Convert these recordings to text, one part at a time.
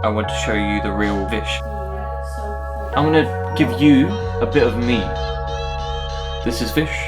I want to show you the real Vish. I'm gonna give you a bit of me. This is Vish.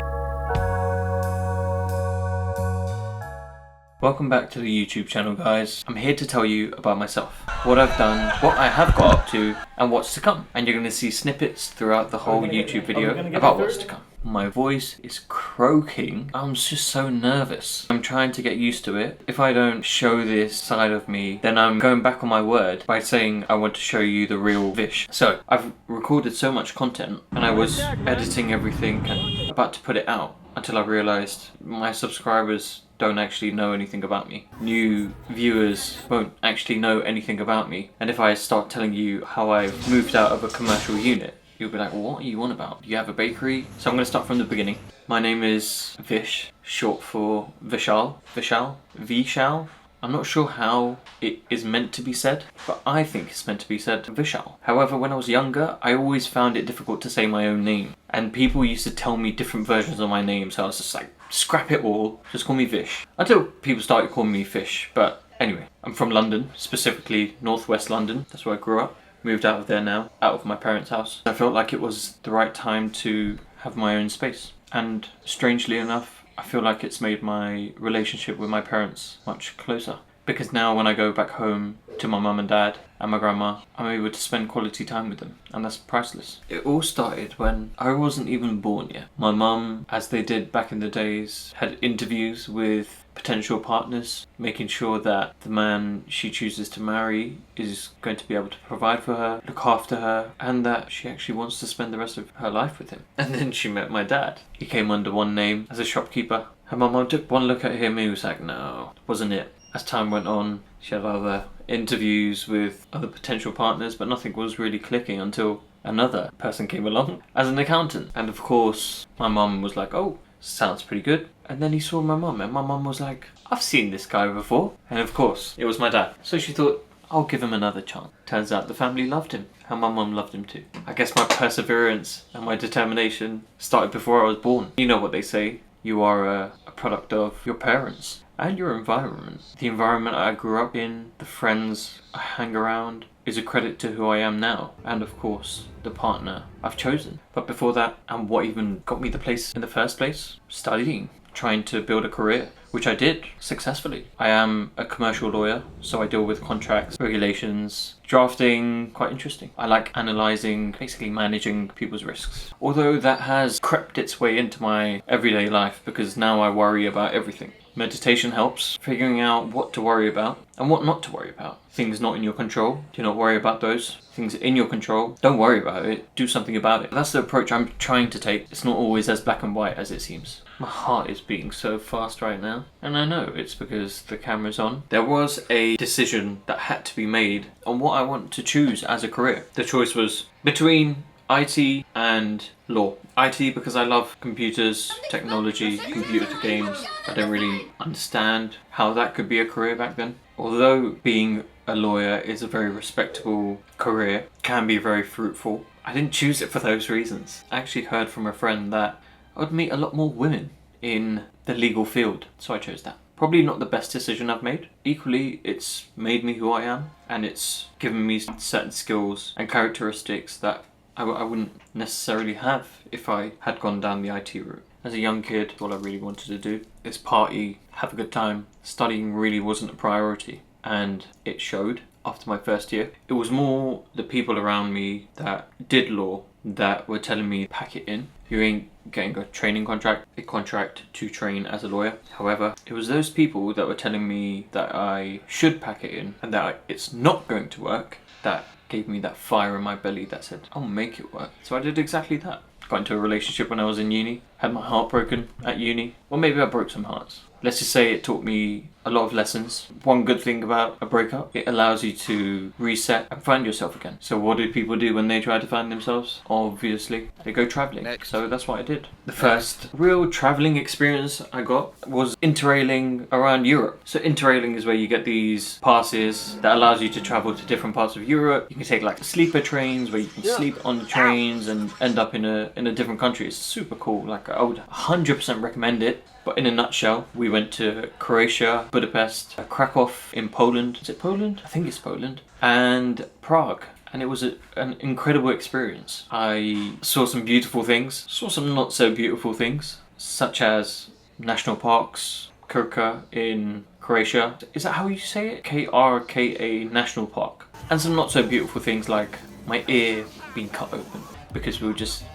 Welcome back to the YouTube channel, guys. I'm here to tell you about myself, what I've done, what I have got up to, and what's to come. And you're going to see snippets throughout the whole YouTube video about what's to come. My voice is croaking. I'm just so nervous. I'm trying to get used to it. If I don't show this side of me, then I'm going back on my word by saying I want to show you the real Vish. So I've recorded so much content and I was editing everything and about to put it out until I realized my subscribers don't actually know anything about me. New viewers won't actually know anything about me. And if I start telling you how I've moved out of a commercial unit, you'll be like, what are you on about? Do you have a bakery? So I'm going to start from the beginning. My name is Vish, short for Vishal. Vishal. I'm not sure how it is meant to be said, but I think it's meant to be said Vishal. However, when I was younger, I always found it difficult to say my own name. And people used to tell me different versions of my name, so I was just like, scrap it all, just call me Vish. Until people started calling me Fish, but anyway. I'm from London, specifically northwest London. That's where I grew up. Moved out of there now, out of my parents' house. I felt like it was the right time to have my own space. And strangely enough, I feel like it's made my relationship with my parents much closer. Because now when I go back home to my mum and dad and my grandma, I'm able to spend quality time with them. And that's priceless. It all started when I wasn't even born yet. My mum, as they did back in the days, had interviews with potential partners, making sure that the man she chooses to marry is going to be able to provide for her, look after her, and that she actually wants to spend the rest of her life with him. And then she met my dad. He came under one name as a shopkeeper. And my mum took one look at him and he was like, no, wasn't it. As time went on, she had other interviews with other potential partners, but nothing was really clicking until another person came along as an accountant. And of course, my mum was like, oh, sounds pretty good. And then he saw my mum and my mum was like, I've seen this guy before. And of course, it was my dad. So she thought, I'll give him another chance. Turns out the family loved him and my mum loved him too. I guess my perseverance and my determination started before I was born. You know what they say, you are a product of your parents and your environment. The environment I grew up in, the friends I hang around, is a credit to who I am now, and of course the partner I've chosen. But before that, and what even got me the place in the first place, studying, trying to build a career, which I did successfully. I am a commercial lawyer, so I deal with contracts, regulations, drafting, quite interesting. I like analysing, basically managing people's risks. Although that has crept its way into my everyday life because now I worry about everything. Meditation helps, figuring out what to worry about and what not to worry about. Things not in your control, do not worry about those. Things in your control, don't worry about it, do something about it. That's the approach I'm trying to take. It's not always as black and white as it seems. My heart is beating so fast right now, and I know it's because the camera's on. There was a decision that had to be made on what I want to choose as a career. The choice was between IT and law. IT because I love computers, technology, computer games. I don't really understand how that could be a career back then. Although being a lawyer is a very respectable career, can be very fruitful, I didn't choose it for those reasons. I actually heard from a friend that I would meet a lot more women in the legal field, so I chose that. Probably not the best decision I've made. Equally, it's made me who I am, and it's given me certain skills and characteristics that I wouldn't necessarily have if I had gone down the IT route. As a young kid, all I really wanted to do is party, have a good time. Studying really wasn't a priority, and it showed after my first year. It was more the people around me that did law that were telling me, pack it in. You ain't getting a training contract, a contract to train as a lawyer. However, it was those people that were telling me that I should pack it in and that it's not going to work that gave me that fire in my belly that said, I'll make it work. So I did exactly that. Got into a relationship when I was in uni, had my heart broken at uni, or maybe I broke some hearts. Let's just say it taught me a lot of lessons. One good thing about a breakup, it allows you to reset and find yourself again. So what do people do when they try to find themselves? Obviously, they go traveling. So that's what I did. The first real traveling experience I got was interrailing around Europe. So interrailing is where you get these passes that allows you to travel to different parts of Europe. You can take like sleeper trains where you can sleep on the trains and end up in a different country. It's super cool. Like I would 100% recommend it. But in a nutshell, we went to Croatia, Budapest, Krakow in Poland. Is it Poland? I think it's Poland. And Prague. And it was an incredible experience. I saw some beautiful things, saw some not so beautiful things, such as national parks, Krka in Croatia. Is that how you say it? Krka National Park. And some not so beautiful things like my ear being cut open because we were just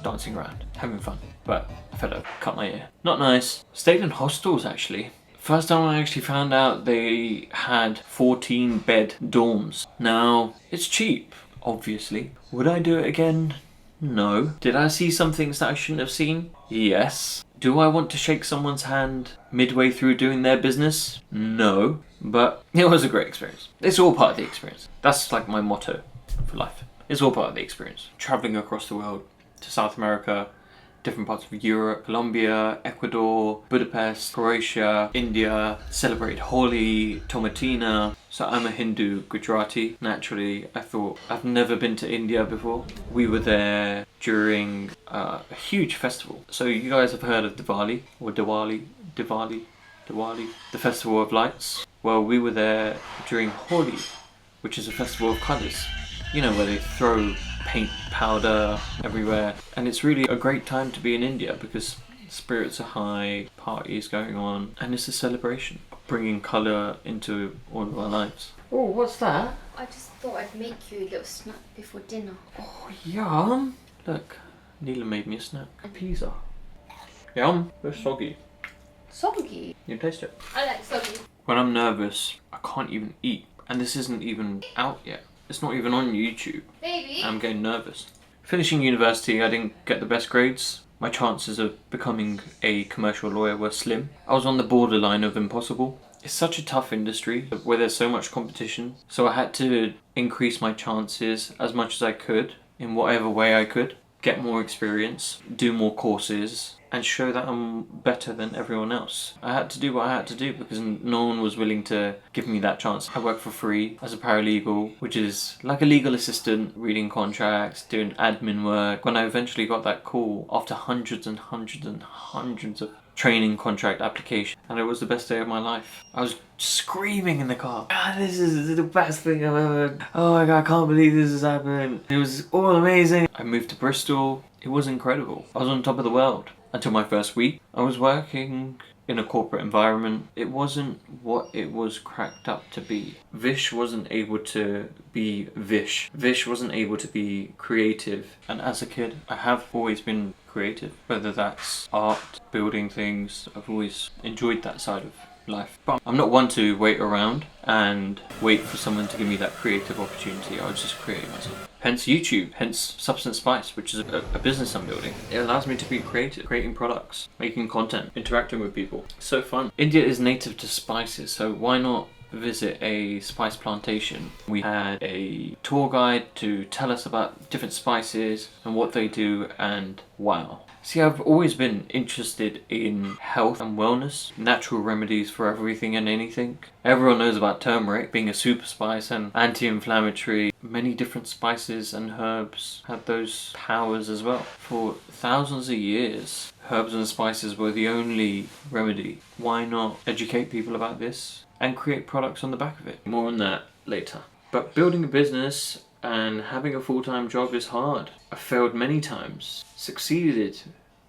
dancing around, having fun. But I felt like I cut my ear. Not nice. Stayed in hostels actually. First time I actually found out they had 14-bed dorms. Now, it's cheap, obviously. Would I do it again? No. Did I see some things that I shouldn't have seen? Yes. Do I want to shake someone's hand midway through doing their business? No. But it was a great experience. It's all part of the experience. That's like my motto for life. It's all part of the experience. Traveling across the world to South America, different parts of Europe, Colombia, Ecuador, Budapest, Croatia, India, celebrated Holi, Tomatina. So I'm a Hindu Gujarati. Naturally, I thought, I've never been to India before. We were there during a huge festival. So you guys have heard of Diwali, or Diwali, the festival of lights. Well, we were there during Holi, which is a festival of colours. You know, where they throw paint powder everywhere. And it's really a great time to be in India because spirits are high, parties going on, and it's a celebration, bringing colour into all of our lives. Oh, what's that? I just thought I'd make you a little snack before dinner. Oh, yum! Look, Neela made me a snack. A pizza. Yum! It's soggy. Soggy? You taste it. I like soggy. When I'm nervous, I can't even eat. And this isn't even out yet. It's not even on YouTube. Baby? I'm getting nervous. Finishing university, I didn't get the best grades. My chances of becoming a commercial lawyer were slim. I was on the borderline of impossible. It's such a tough industry where there's so much competition. So I had to increase my chances as much as I could in whatever way I could. Get more experience, do more courses, and show that I'm better than everyone else. I had to do what I had to do because no one was willing to give me that chance. I work for free as a paralegal, which is like a legal assistant, reading contracts, doing admin work. When I eventually got that call after hundreds and hundreds and hundreds of training contract applications, and it was the best day of my life. I was screaming in the car, this is the best thing I've ever, oh my god, I can't believe this has happened. It was all amazing. I moved to Bristol. It was incredible. I was on top of the world. Until my first week, I was working in a corporate environment. It wasn't what it was cracked up to be. Vish wasn't able to be Vish. Vish wasn't able to be creative. And as a kid, I have always been creative. Whether that's art, building things, I've always enjoyed that side of life. But I'm not one to wait around and wait for someone to give me that creative opportunity. I would just create it myself. Hence YouTube, hence Substance Spice, which is a business I'm building. It allows me to be creative, creating products, making content, interacting with people. It's so fun. India is native to spices, so why not visit a spice plantation? We had a tour guide to tell us about different spices and what they do, and wow. See, I've always been interested in health and wellness, natural remedies for everything and anything. Everyone knows about turmeric being a super spice and anti-inflammatory. Many different spices and herbs have those powers as well. For thousands of years, herbs and spices were the only remedy. Why not educate people about this and create products on the back of it? More on that later. But building a business and having a full-time job is hard. I failed many times, succeeded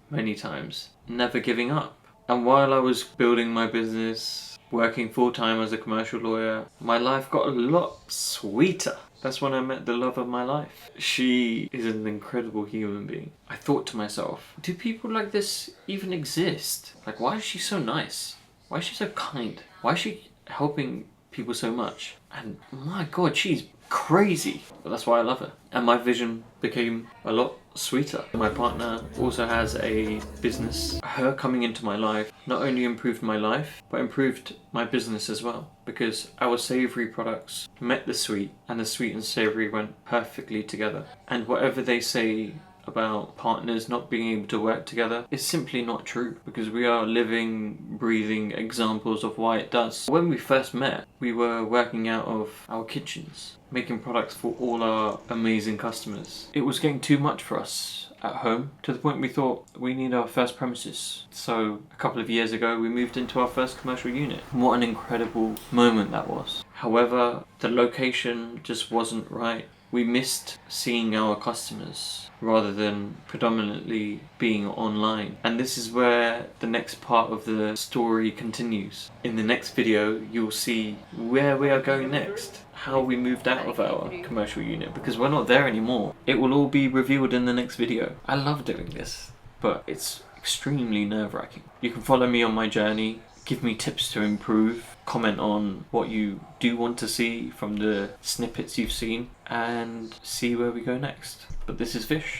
many times, never giving up. And while I was building my business, working full-time as a commercial lawyer, my life got a lot sweeter. That's when I met the love of my life. She is an incredible human being. I thought to myself, do people like this even exist? Like, why is she so nice? Why is she so kind? Why is she helping people so much? And my god, she's crazy. But that's why I love her. And my vision became a lot sweeter. My partner also has a business. Her coming into my life not only improved my life, but improved my business as well. Because our savoury products met the sweet, and the sweet and savoury went perfectly together. And whatever they say about partners not being able to work together is simply not true, because we are living, breathing examples of why it does. When we first met, we were working out of our kitchens, making products for all our amazing customers. It was getting too much for us at home, to the point we thought we need our first premises. So a couple of years ago we moved into our first commercial unit. What an incredible moment that was. However, the location just wasn't right. We missed seeing our customers rather than predominantly being online. And this is where the next part of the story continues. In the next video, you'll see where we are going next, how we moved out of our commercial unit, because we're not there anymore. It will all be revealed in the next video. I love doing this, but it's extremely nerve-wracking. You can follow me on my journey, give me tips to improve, comment on what you do want to see from the snippets you've seen, and see where we go next. But this is Fish.